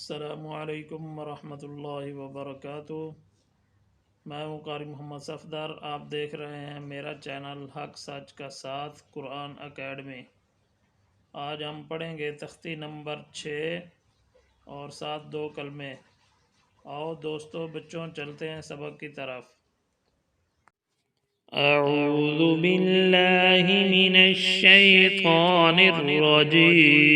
अस्सलामुअलैकुम वरहमतुल्लाहि वबरकातुह। मैं हूँ कारी मोहम्मद सफदर। आप देख रहे हैं मेरा चैनल हक सच का साथ कुरान एकेडमी। आज हम पढ़ेंगे तख्ती नंबर 6 और साथ दो कलमे। आओ दोस्तों बच्चों चलते हैं सबक की तरफ। अऊज़ु बिल्लाहि मिनश शैतानिर रजीम।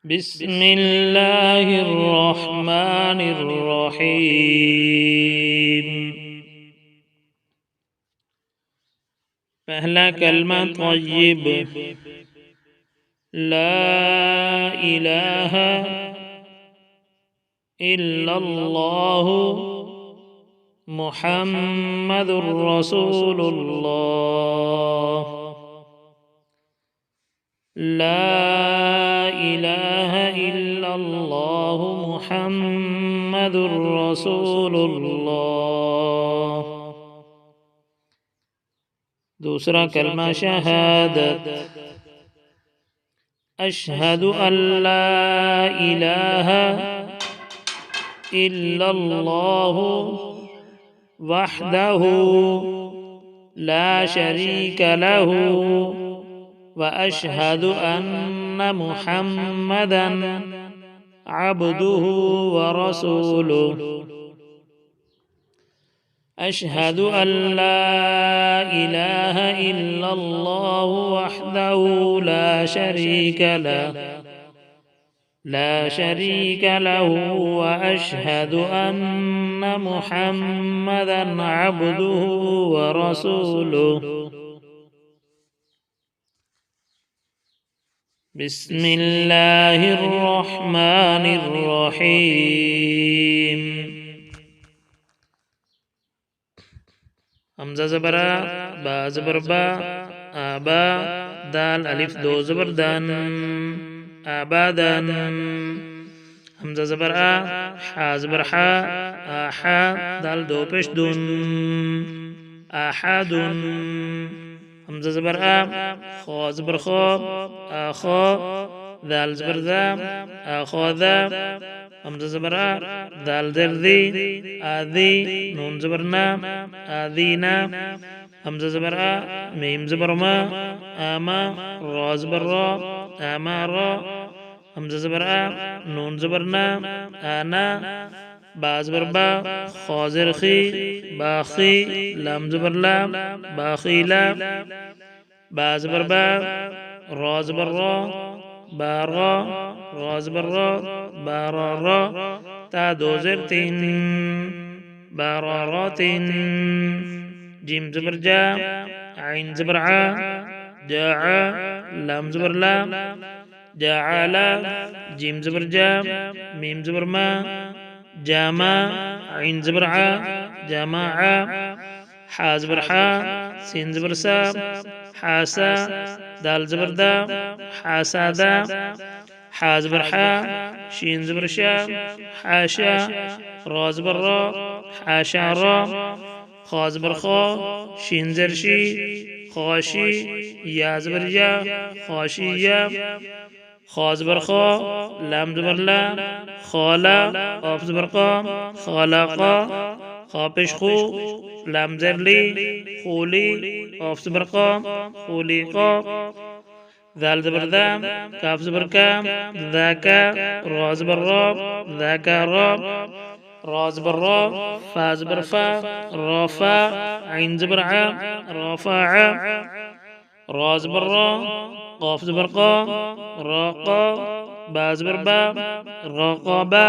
बिस्मिल्लाहिर्रहमानिर्रहीम। पहला कलमा तय्यब, ला इलाहा इल्लल्लाहु मुहम्मदुर रसूलुल्लाह। ला इलाहा इल्लल्लाहु मुहम्मदुर रसूलुल्लाह। दूसरा कलमा शहादत, अशहदु अल्ला इलाहा इल्लल्लाहु वहदहु ला शरीक लहु व अशहदु अन्न मुहम्मदन अब्दुहु व रसूलुहु। अशहदु अल्ला इलाहा इल्लल्लाहु वहदहु ला शरीक लहु व अशहदु अन्न मुहम्मदन अब्दुहु व रसूलुहु। बिस्मिल्लाहिर्रहमानिर्रहीम। हमजा ज़बरा, बा ज़बर बा, आबा, दाल अलिफ दो ज़बर दान, आबादन। हमजा ज़बर आ, हा ज़बर हा, आहा, दाल दो पेश दुन, आहादुन। हमजा ज़बर आ, खा ज़बर खा, आखा, दाल ज़बर दा, आखादा। हमजा ज़बर आ, दाल ज़र दी, आदी, नून ज़बर ना, आदीना। हमजा ज़बर आ, मीम ज़बर मा, आमा, रा ज़बर रा, आमारा। हमजा ज़बर आ, नून ज़बर ना, आना, बा ज़बर बा, खा ज़र खी, बाखी, लाम ज़बर ला, बाखीला। बा ज़बर बा, रा ज़बर रा, बारा, रा ज़बर रा, बारारा। ता दो ज़र तीन, बारारातिन। जिम ज़बर जा, आइन ज़बर आ, जाआ, लाम ज़बर ला, जाआला। जिम ज़बर जा, मीम ज़बर मा, जामा, आइन ज़बर आ, जामाआ। हा ज़बर हा, सीन ज़बर सा, हासा, दाल ज़बर दा, हासादा। हा ज़बर हा, शीन ज़बर शा, हाशा, रा ज़बर रा, हाशारा। खा ज़बर खा, शीन ज़र शी, खाशी, या ज़बर या, खाशिया। खा ज़बर खा, लाम ज़बर ला, खाला, क़ाफ ज़बर क़ा, खालाक़ा। खा पेश खू, लाम ज़र ली, खूली, क़ाफ ज़बर क़ा, खूलीक़ा। दाल ज़बर दा, काफ ज़बर का, ज़ाका, रा ज़बर रा, ज़ाकारा। रा ज़बर रा, फा ज़बर फा, राफ़ा, आइन ज़बर आ, राफ़ा। रा ज़बर रा, क़ाफ ज़बर क़ा, राक़ा। बा ज़बर बा, राक़ाबा।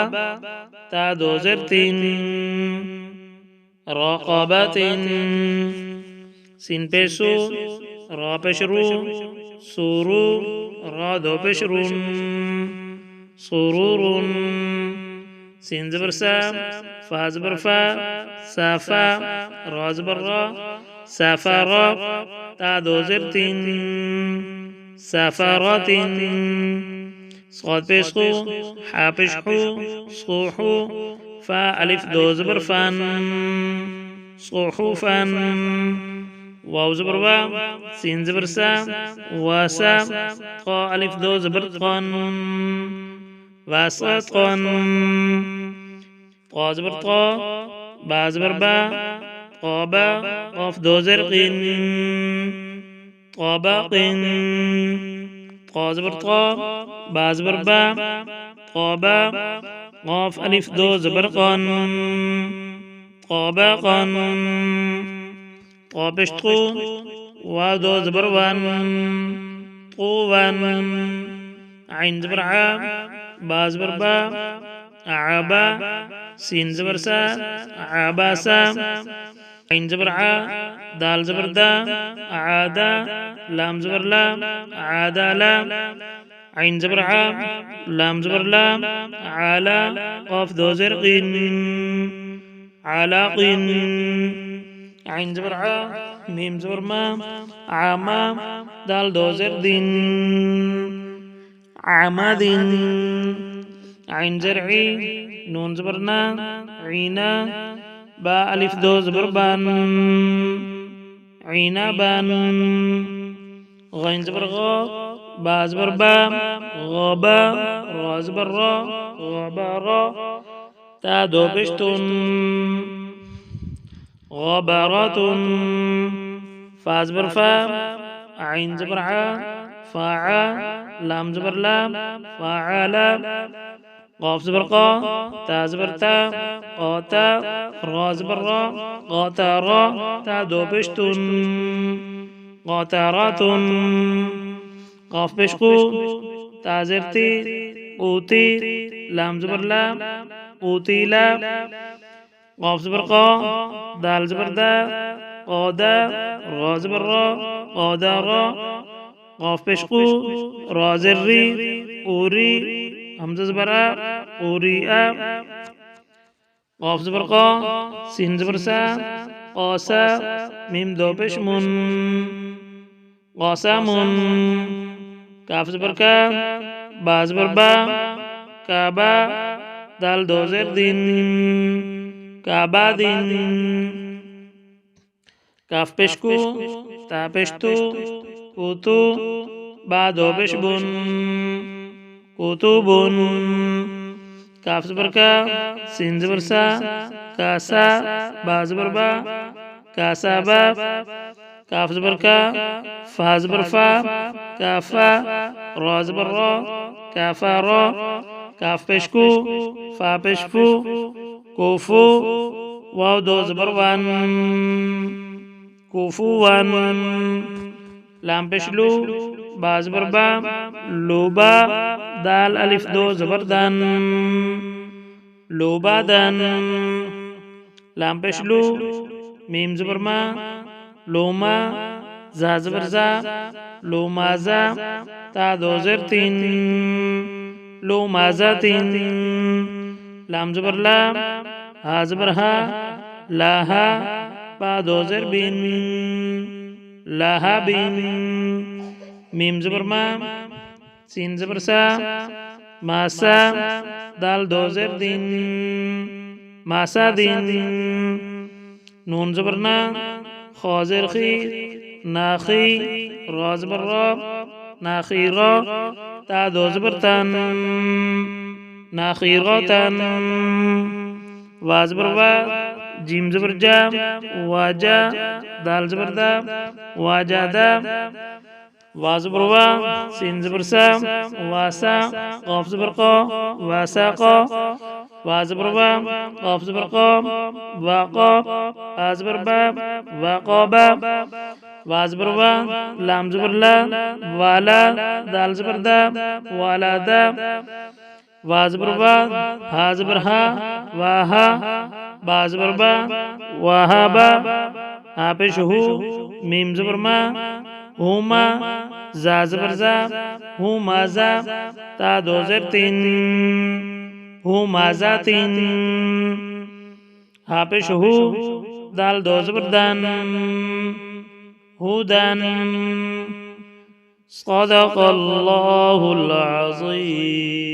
ता दो ज़र तीन, राक़ाबातिन। सीन पेश सू, रा पेश रू, सूरू, रा दो पेश रून, सुरूरुन। सीन ज़बर सा, फा ज़बर फा, साफा, रा ज़बर रा, साफारा। ता दो ज़र तीन, साफारातिन। صاد पेश खू, हा पेश खू, सूहू। फा अलिफ दो ज़बर फन, सूहूफन। واو زبر وا سين زبر سا واسا قا ألف دو زبر قن واسطن طا زبر طا با زبر با طابا قاف دو زرقين طابق طا زبر طا با زبر با طابا قاف ألف دو زبر قن طابقا طابش طو واو دو زبر وان طوان عين زبر ع با زبر با عبا سين زبر سا عباسا عين زبر ع دال زبر دا عادا لام زبر لا عادا لا عين زبر ع لام زبر لا علا قاف دو زرقين علاق عين زبر ع ميم زبر ما عما دال دو زر دين عماد عين زرعي نون زبرنا عينا با ألف دو زبر بان عينا بان غين زبر غا با زبر با غابا را زبر را غابا را تا دو بشتون غبرات فا زبر فا عين زبر ع فاعا لام زبر لام فاعلا قاف زبر قا تا زبر تا قاتا را زبر را قاتا را تا دو بشتون قاطرات قاف بشقو تا زرتي قوتي لام زبر لام قوتيلا قاف زبر قا دال زبر دا قادا را زبر را قادا را قاف بشقو را زري أوري همزة زبر أوري قاف زبر قا سين زبر سا قاسا ميم دو بشمون قاسمون كاف زبر كا با زبر با كابا دال دو زر دين كابادين كاف بشكو تا بشتو كوتو با دو بشبون كوتوبون كاف زبر كا سين زبر سا كاسا با زبر با كاسا با كاف زبر كا فا زبر فا كافا را زبر را كافا را كاف بشكو فا بشفو كوفو واو دو زبر وان كوفوان لام بشلو با زبر با لوبا دال ألف دو زبر دان لوبا دان لام بشلو ميم زبر ما لوما زا زبر زا لوما زا تا دو زر تين لوما زا تين لام زبر لا ها زبر ها لا ها با دو زر بين لا ها بين ميم زبر ما سين زبر سا ماسا دال دو زر دين ماسا دين نون زبرنا خازر خي ناخي را زبر را ناخي را تا دو زبرتان ناخي راتان وا زبر وا جيم زبر جا واجا دال زبر دا واجا دا وا زبر وا سين زبر سا واسا قاف زبر قا واساقا وا زبر وا قاف زبر قا واقا با زبر با واقابا وا زبر وا لام زبر لا والا دال زبر دا والا دا وا زبر وا ها زبر ها واها با زبر با واها با ها پیش هو ميم زبر ما هما زا زبر زا هما زا تا دو زر تين هما زا تين ها پیش هو دال دو زبر دان هودان صدق الله العظيم.